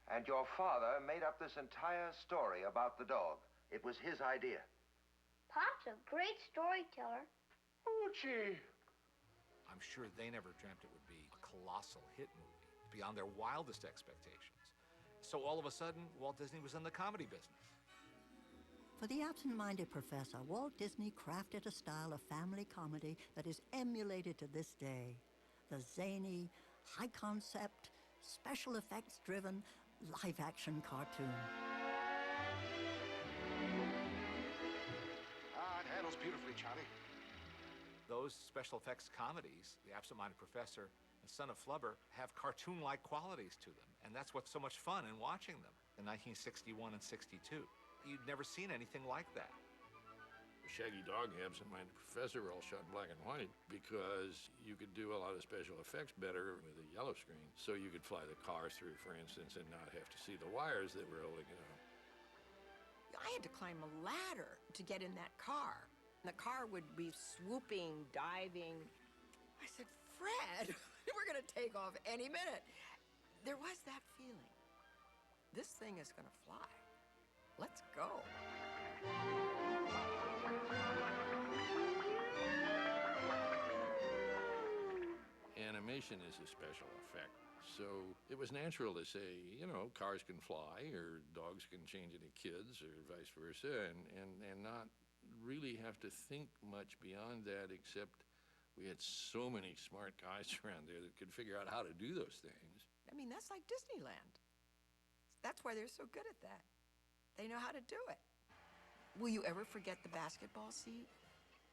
And your father made up this entire story about the dog. It was his idea. Pop's a great storyteller. Oh, gee. I'm sure they never dreamt it would be a colossal hit movie, beyond their wildest expectations. So all of a sudden, Walt Disney was in the comedy business. For the absent-minded professor, Walt Disney crafted a style of family comedy that is emulated to this day. The zany, high-concept, special effects-driven, live-action cartoon. Ah, it handles beautifully, Charlie. Those special effects comedies, The Absent-Minded Professor and Son of Flubber, have cartoon-like qualities to them, and that's what's so much fun in watching them. In 1961 and 62, you'd never seen anything like that. The Shaggy Dog and Absent-Minded Professor were all shot in black and white because you could do a lot of special effects better with a yellow screen. So you could fly the car through, for instance, and not have to see the wires that were holding it up. I had to climb a ladder to get in that car. The car would be swooping, diving. I said, Fred, we're gonna take off any minute. There was that feeling. This thing is gonna fly. Let's go. Animation is a special effect, so it was natural to say, you know, cars can fly, or dogs can change into kids, or vice versa, and not really have to think much beyond that, except we had so many smart guys around there that could figure out how to do those things. I mean, that's like Disneyland. That's why they're so good at that. They know how to do it. Will you ever forget the basketball seat?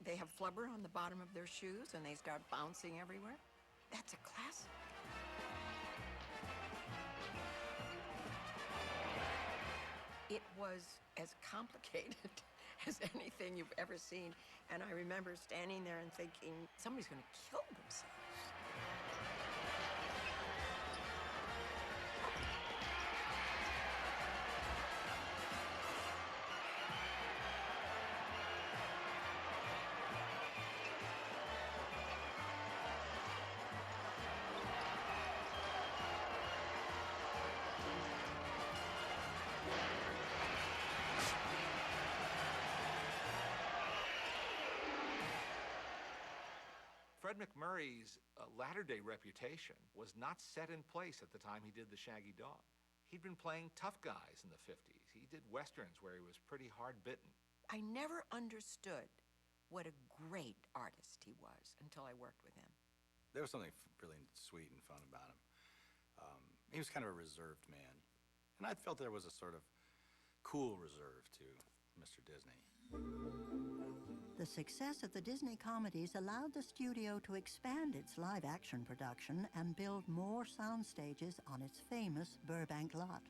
They have flubber on the bottom of their shoes and they start bouncing everywhere. That's a classic. It was as complicated as anything you've ever seen. And I remember standing there and thinking, somebody's gonna kill themselves. Fred MacMurray's latter-day reputation was not set in place at the time he did The Shaggy Dog. He'd been playing tough guys in the 50s. He did westerns where he was pretty hard-bitten. I never understood what a great artist he was until I worked with him. There was something really sweet and fun about him. He was kind of a reserved man. And I felt there was a sort of cool reserve to Mr. Disney. The success of the Disney comedies allowed the studio to expand its live-action production and build more sound stages on its famous Burbank lot.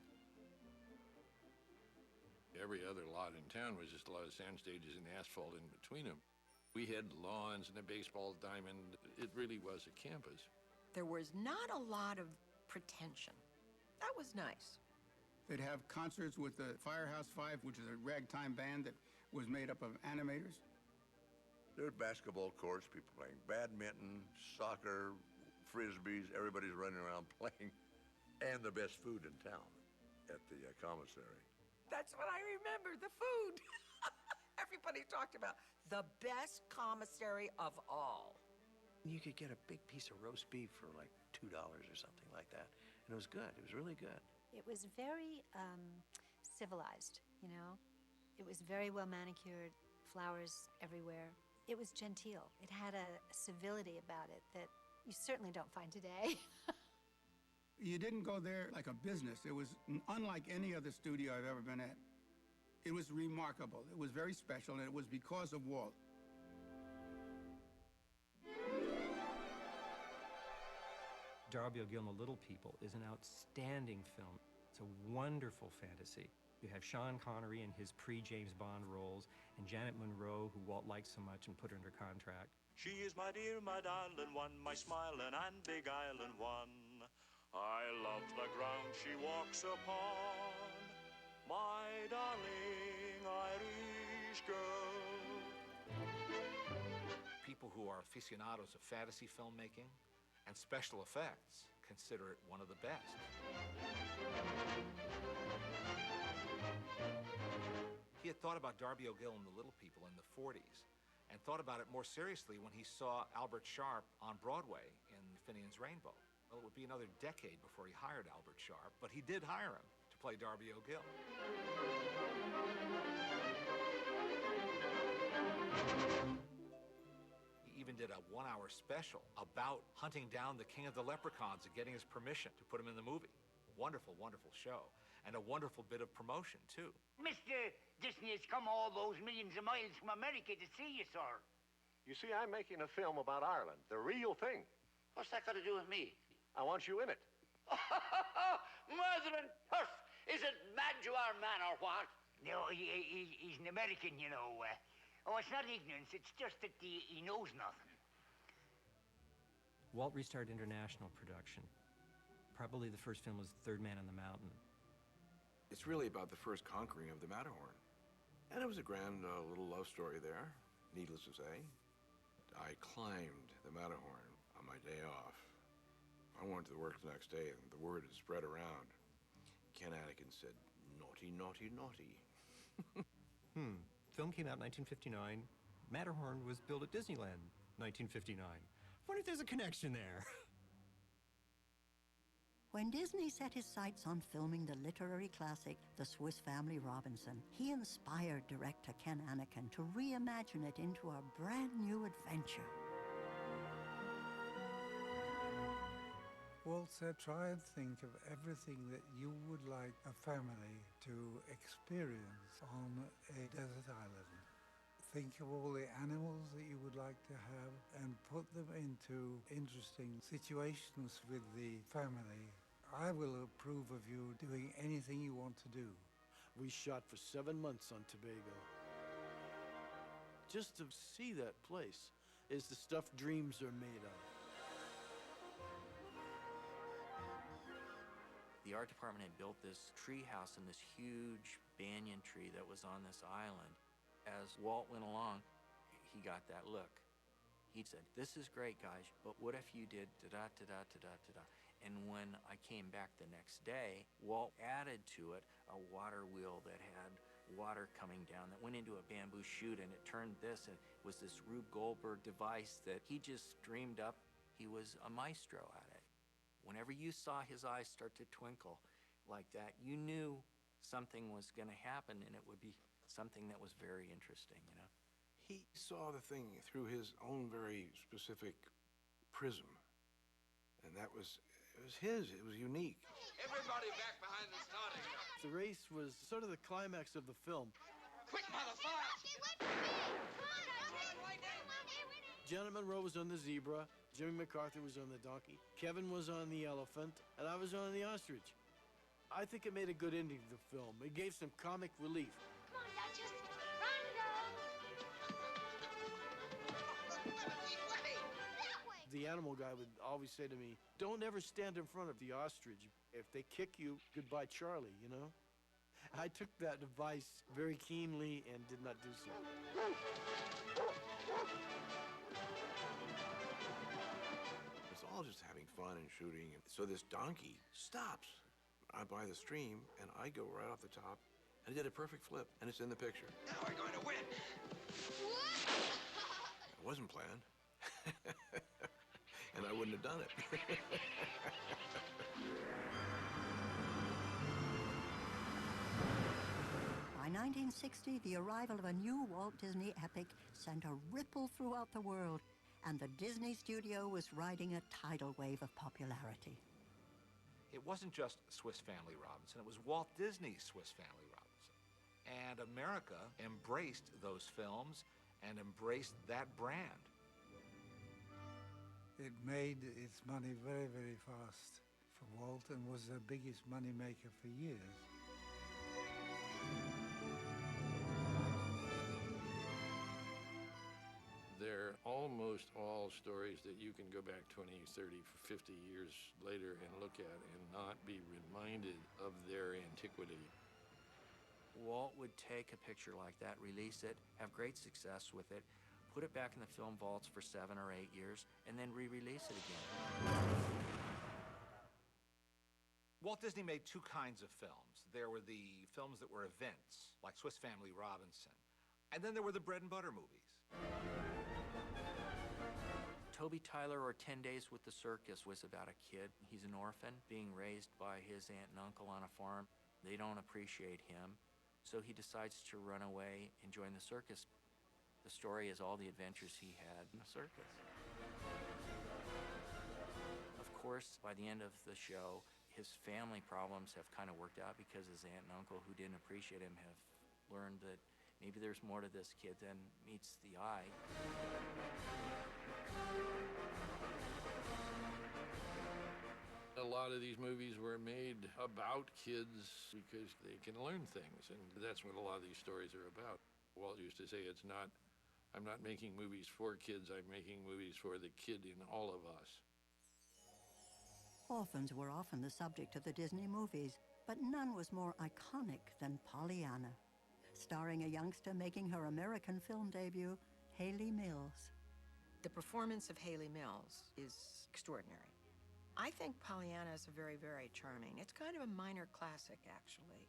Every other lot in town was just a lot of sand stages and asphalt in between them. We had lawns and a baseball diamond. It really was a campus. There was not a lot of pretension. That was nice. They'd have concerts with the Firehouse Five, which is a ragtime band that was made up of animators. There were basketball courts, people playing badminton, soccer, frisbees, everybody's running around playing, and the best food in town at the commissary. That's what I remember, the food. Everybody talked about the best commissary of all. You could get a big piece of roast beef for like $2 or something like that, and it was good. It was really good. It was very civilized, you know? It was very well manicured, flowers everywhere. It was genteel. It had a civility about it that you certainly don't find today. You didn't go there like a business. It was unlike any other studio I've ever been at. It was remarkable. It was very special, and it was because of Walt. Darby O'Gill and the Little People is an outstanding film. It's a wonderful fantasy. You have Sean Connery in his pre-James Bond roles, and Janet Monroe, who Walt liked so much and put her under contract. She is my dear, my darling one, my smiling and beguiling one. I love the ground she walks upon, my darling Irish girl. People who are aficionados of fantasy filmmaking and special effects consider it one of the best. thought about Darby O'Gill and the Little People in the 40s, and thought about it more seriously when he saw Albert Sharp on Broadway in Finian's Rainbow. Well, it would be another decade before he hired Albert Sharp, but he did hire him to play Darby O'Gill. He even did a one-hour special about hunting down the king of the leprechauns and getting his permission to put him in the movie. Wonderful, wonderful show. And a wonderful bit of promotion, too. Mr. Disney has come all those millions of miles from America to see you, sir. You see, I'm making a film about Ireland, the real thing. What's that got to do with me? I want you in it. Mother and turf! Is it Magyar man or what? No, he's an American, you know. Oh, it's not ignorance, it's just that he knows nothing. Walt restarted international production. Probably the first film was Third Man on the Mountain. It's really about the first conquering of the Matterhorn. And it was a grand little love story there, needless to say. I climbed the Matterhorn on my day off. I went to work the next day, and the word had spread around. Ken Attigan said, naughty, naughty, naughty. Film came out in 1959. Matterhorn was built at Disneyland, 1959. Wonder if there's a connection there. When Disney set his sights on filming the literary classic, The Swiss Family Robinson, he inspired director Ken Attigan to reimagine it into a brand new adventure. Walt said, try and think of everything that you would like a family to experience on a desert island. Think of all the animals that you would like to have and put them into interesting situations with the family. I will approve of you doing anything you want to do. We shot for 7 months on Tobago. Just to see that place is the stuff dreams are made of. The art department had built this tree house in this huge banyan tree that was on this island. As Walt went along, he got that look. He said, this is great, guys, but what if you did da-da-da-da-da-da-da? And when I came back the next day, Walt added to it a water wheel that had water coming down that went into a bamboo chute, and it turned this, and it was this Rube Goldberg device that he just dreamed up. He was a maestro at it. Whenever you saw his eyes start to twinkle like that, you knew something was going to happen, and it would be something that was very interesting, you know? He saw the thing through his own very specific prism. And it was his. It was unique. Everybody back behind the starting line. The race was sort of the climax of the film. Quick, motherfucker! Janet Monroe was on the zebra, Jimmy MacArthur was on the donkey, Kevin was on the elephant, and I was on the ostrich. I think it made a good ending to the film. It gave some comic relief. Come on, Duchess. Rondo! That way! The animal guy would always say to me, don't ever stand in front of the ostrich. If they kick you, goodbye, Charlie, you know? I took that advice very keenly and did not do so. It's all just having fun and shooting. So this donkey stops by the stream, and I go right off the top, and I did a perfect flip, and it's in the picture. Now we're going to win. It wasn't planned. And I wouldn't have done it. By 1960, the arrival of a new Walt Disney epic sent a ripple throughout the world, and the Disney studio was riding a tidal wave of popularity. It wasn't just Swiss Family Robinson, it was Walt Disney's Swiss Family Robinson. And America embraced those films and embraced that brand. It made its money very, very fast for Walt and was the biggest money maker for years. They're almost all stories that you can go back 20, 30, 50 years later and look at and not be reminded of their antiquity. Walt would take a picture like that, release it, have great success with it, put it back in the film vaults for 7 or 8 years, and then re-release it again. Walt Disney made two kinds of films. There were the films that were events, like Swiss Family Robinson. And then there were the bread and butter movies. Toby Tyler or 10 Days with the Circus was about a kid. He's an orphan being raised by his aunt and uncle on a farm. They don't appreciate him, so he decides to run away and join the circus. The story is all the adventures he had in the circus. Of course, by the end of the show, his family problems have kind of worked out because his aunt and uncle who didn't appreciate him have learned that maybe there's more to this kid than meets the eye. A lot of these movies were made about kids because they can learn things, and that's what a lot of these stories are about. Walt used to say, I'm not making movies for kids, I'm making movies for the kid in all of us. Orphans were often the subject of the Disney movies, but none was more iconic than Pollyanna, starring a youngster making her American film debut, Hayley Mills. The performance of Hayley Mills is extraordinary. I think Pollyanna is very, very charming. It's kind of a minor classic, actually.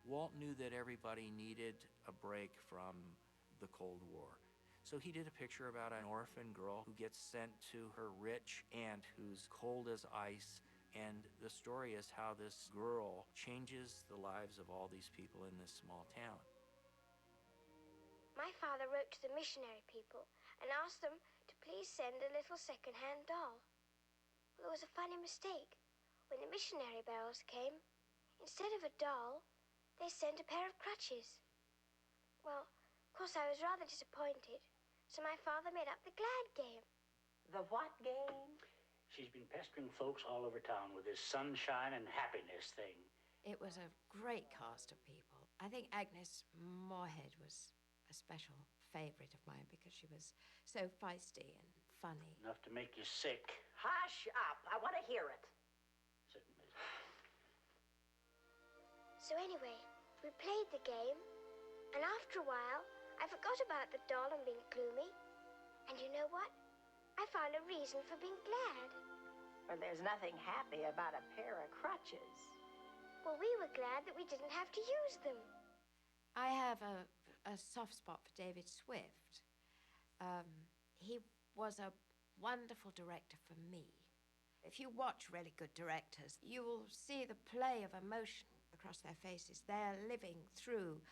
Walt knew that everybody needed a break from the Cold War. So he did a picture about an orphan girl who gets sent to her rich aunt who's cold as ice. And the story is how this girl changes the lives of all these people in this small town. My father wrote to the missionary people and asked them to please send a little second-hand doll. Well, there was a funny mistake. When the missionary barrels came, instead of a doll, they sent a pair of crutches. Well, of course, I was rather disappointed, so my father made up the glad game. The what game? She's been pestering folks all over town with this sunshine and happiness thing. It was a great cast of people. I think Agnes Moorehead was a special favorite of mine because she was so feisty and funny. Enough to make you sick. Hush up. I want to hear it. Certainly. So anyway, we played the game, and after a while, I forgot about the doll and being gloomy. And you know what? I found a reason for being glad. Well, there's nothing happy about a pair of crutches. Well, we were glad that we didn't have to use them. I have a soft spot for David Swift. He was a wonderful director for me. If you watch really good directors, you will see the play of emotion across their faces. They're living through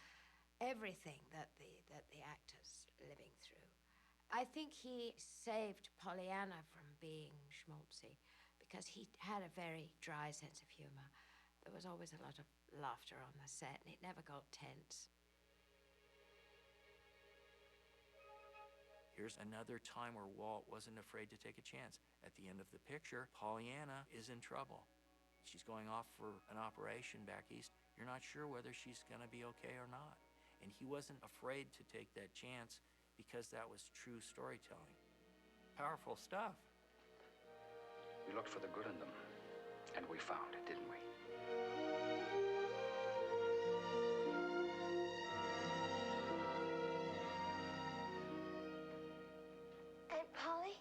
everything that the actor's living through. I think he saved Pollyanna from being schmaltzy because he had a very dry sense of humor. There was always a lot of laughter on the set, and it never got tense. Here's another time where Walt wasn't afraid to take a chance. At the end of the picture, Pollyanna is in trouble. She's going off for an operation back east. You're not sure whether she's going to be okay or not. And he wasn't afraid to take that chance because that was true storytelling. Powerful stuff. We looked for the good in them, and we found it, didn't we? Aunt Polly?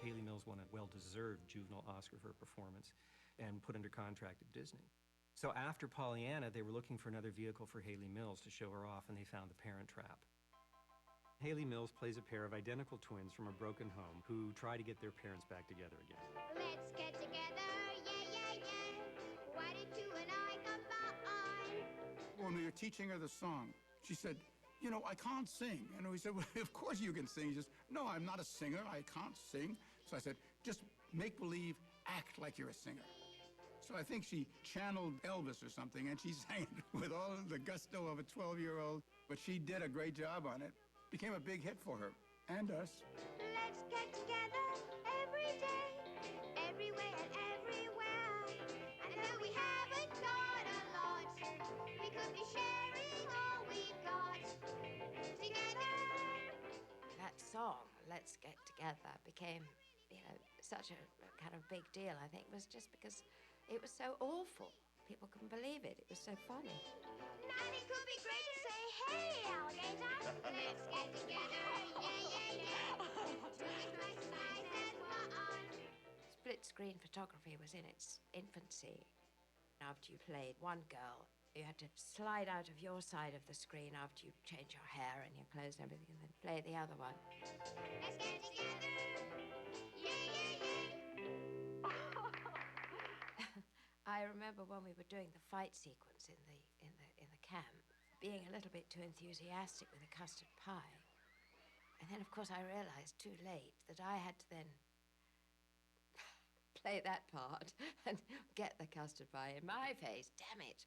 Hayley Mills won a well-deserved juvenile Oscar for her performance and put under contract at Disney. So after Pollyanna, they were looking for another vehicle for Hayley Mills to show her off, and they found The Parent Trap. Hayley Mills plays a pair of identical twins from a broken home who try to get their parents back together again. Let's get together, yeah, yeah, yeah. Why did you and I combine? When we were teaching her the song, she said, you know, I can't sing. And we said, well, of course you can sing. She says, no, I'm not a singer. I can't sing. So I said, just make believe, act like you're a singer. So I think she channeled Elvis or something, and she sang it with all of the gusto of a 12-year-old. But she did a great job on it. Became a big hit for her and us. Let's get together every day, everywhere and everywhere. I know we haven't got a lot. We could be sharing all we got together. That song, Let's Get Together, became, such a kind of big deal, I think, was just because it was so awful. People couldn't believe it. It was so funny. Now it could be great to say, hey, alligator, let's get together, Split-screen photography was in its infancy. After you played one girl, you had to slide out of your side of the screen after you change your hair and your clothes and everything, and then play the other one. Let's get together, I remember when we were doing the fight sequence in the camp, being a little bit too enthusiastic with the custard pie. And then, of course, I realized too late that I had to then play that part and get the custard pie in my face. Damn it.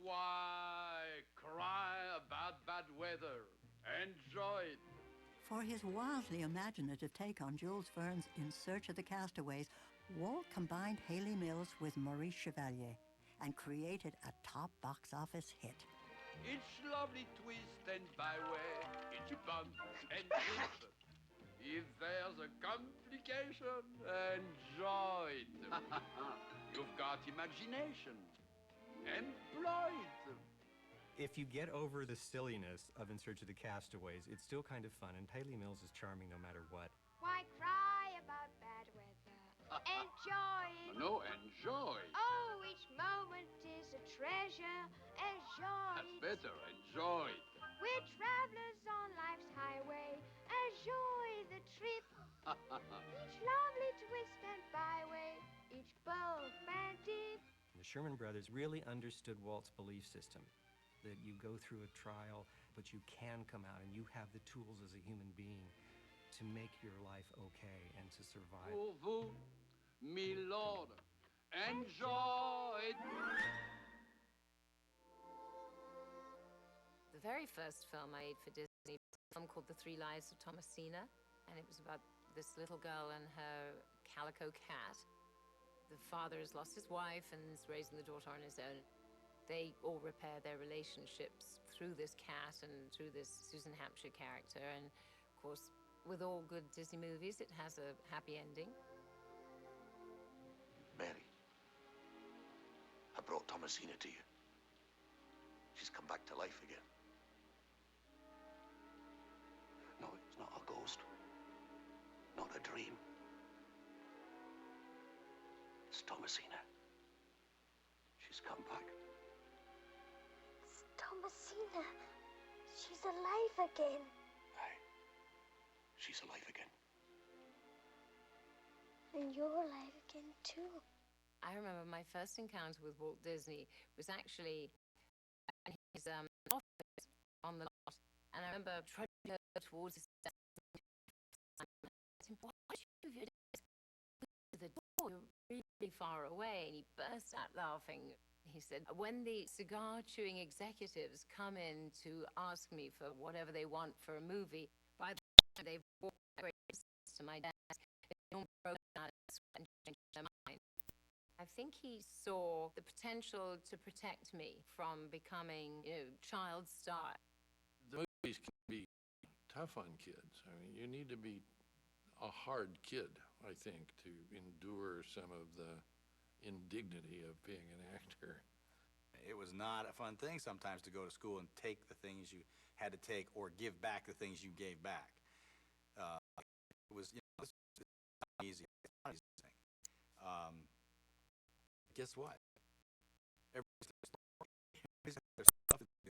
Why cry about bad weather? Enjoy it. For his wildly imaginative take on Jules Verne's In Search of the Castaways, Walt combined Haley Mills with Maurice Chevalier and created a top box office hit. Each lovely twist and byway, each bump and twist. If there's a complication, enjoy it. You've got imagination. Employ it. If you get over the silliness of In Search of the Castaways, it's still kind of fun, and Haley Mills is charming no matter what. Why cry about bad weather? Enjoy it. No, enjoy. Oh, each moment is a treasure. Enjoy That's it. better, enjoy it. We're travelers on life's highway. Enjoy the trip. Each lovely twist and byway, each bump and dip. The Sherman Brothers really understood Walt's belief system, that you go through a trial, but you can come out and you have the tools as a human being to make your life okay and to survive. Pour vous, me lord, enjoy it. The very first film I made for Disney was a film called The Three Lives of Thomasina, and it was about this little girl and her calico cat. The father has lost his wife and is raising the daughter on his own. They all repair their relationships through this cat and through this Susan Hampshire character. And of course, with all good Disney movies, it has a happy ending. Mary, I brought Thomasina to you. She's come back to life again. No, it's not a ghost. Not a dream. It's Thomasina. She's come back. It's Thomasina. She's alive again. Aye. She's alive again. And you're alive again, too. I remember my first encounter with Walt Disney was actually in his office on the lot. And I remember trying to go towards his desk. Why did you do the door? You're really far away. And he burst out laughing. He said, when the cigar-chewing executives come in to ask me for whatever they want for a movie, by the time they've walked to my desk, they've all broken out and changed their mind. I think he saw the potential to protect me from becoming, child star. The movies can be tough on kids. I mean, you need to be a hard kid, I think, to endure some of the indignity of being an actor. It was not a fun thing sometimes to go to school and take the things you had to take or give back the things you gave back. It was, it's not easy. It's not an easy thing. Guess what? Everybody's got their stuff to do.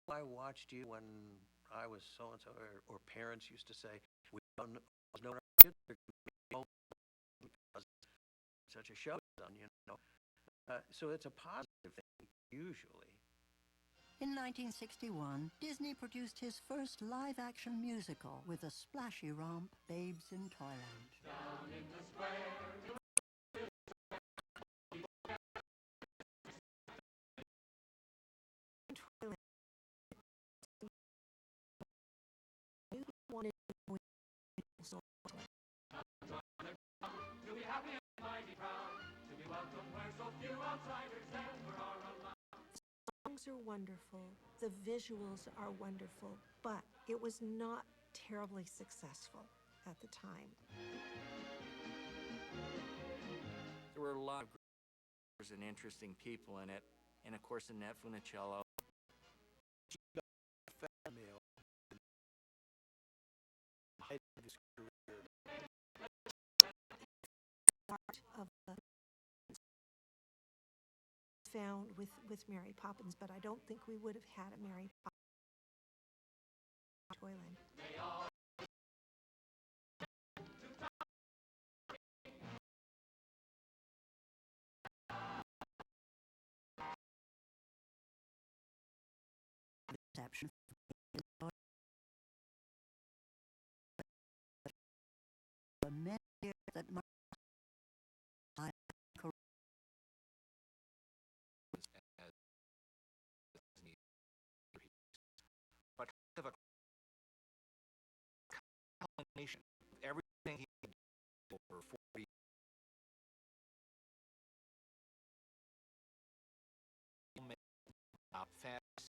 I watched you when I was so-and-so, or parents used to say, we don't know when our kids are going to be home because such a show is on, so it's a positive thing, usually. In 1961, Disney produced his first live-action musical with the splashy romp Babes in Toyland. Down in the square. To be happy and mighty proud, to be welcome where so few outsiders ever are allowed. The songs are wonderful, the visuals are wonderful, but it was not terribly successful at the time. There were a lot of and interesting people in it, and of course Annette Funicello. She got a fan mail. Part of the found with Mary Poppins, but I don't think we would have had a Mary Poppins Toyland. Reception. For many years that my but kind of a combination of everything he did over 40 fast.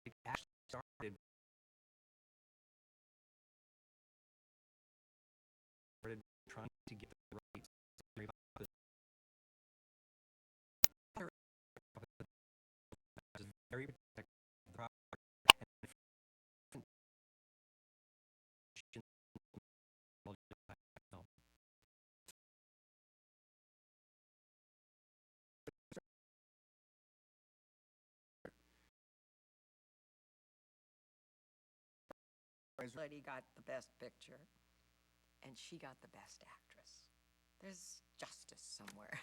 It actually started trying to get the rights to Mary Poppins. Very protective of the property and Lady got the best picture, and she got the best actress. There's justice somewhere.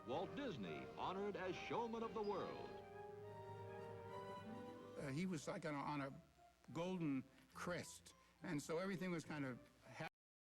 Walt Disney, honored as showman of the world. He was like on a golden crest, and so everything was kind of